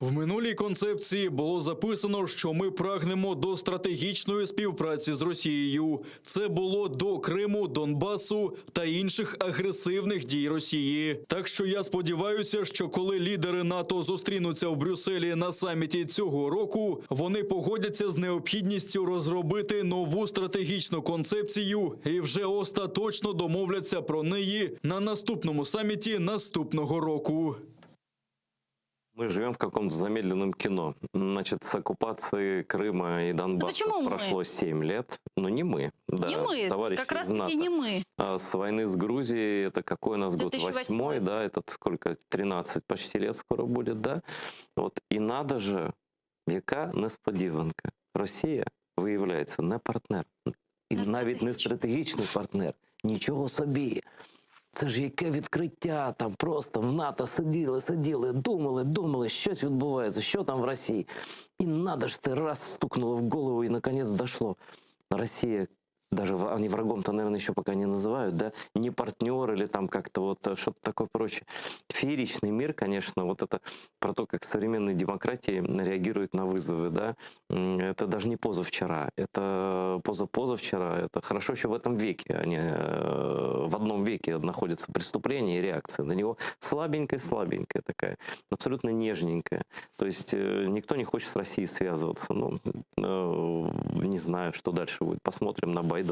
В минулій концепції було записано, що ми прагнемо до стратегічної співпраці з Росією. Це було до Криму, Донбасу та інших агресивних дій Росії. Так що я сподіваюся, що коли лідери НАТО зустрінуться в Брюсселі на саміті цього року, вони погодяться з необхідністю розробити нову стратегічну концепцію і вже остаточно домовляться про неї на наступному саміті наступного року. Мы живем в каком-то замедленном кино. Значит, с оккупацией Крыма и Донбасса прошло 7 лет. Но не мы. Да, не мы, товарищи как раз из НАТО. таки не мы. А с войны с Грузией, это какой у нас год? 8-й, да, этот сколько? 13 почти лет скоро будет, да? Вот. И надо же, яка несподіванка. Росія виявляється не партнер. І навіть не стратегічний партнер. Нічого собі. Це ж яке відкриття, там просто в НАТО сиділи, думали, щось відбувається, що там в Росії. І надо ж, ти раз стукнуло в голову, і наконець дошло. Росія, даже они врагом-то, наверное, еще пока не называют, да, не партнер или там как-то вот что-то такое прочее. Фееричный мир, конечно, вот это про то, как современные демократии реагируют на вызовы, да, это даже не позавчера, это позапозавчера, это хорошо еще в этом веке, они в одном веке находятся преступления и реакция на него слабенькая такая, абсолютно нежненькая. То есть никто не хочет с Россией связываться, ну, не знаю, что дальше будет, посмотрим на Байдена.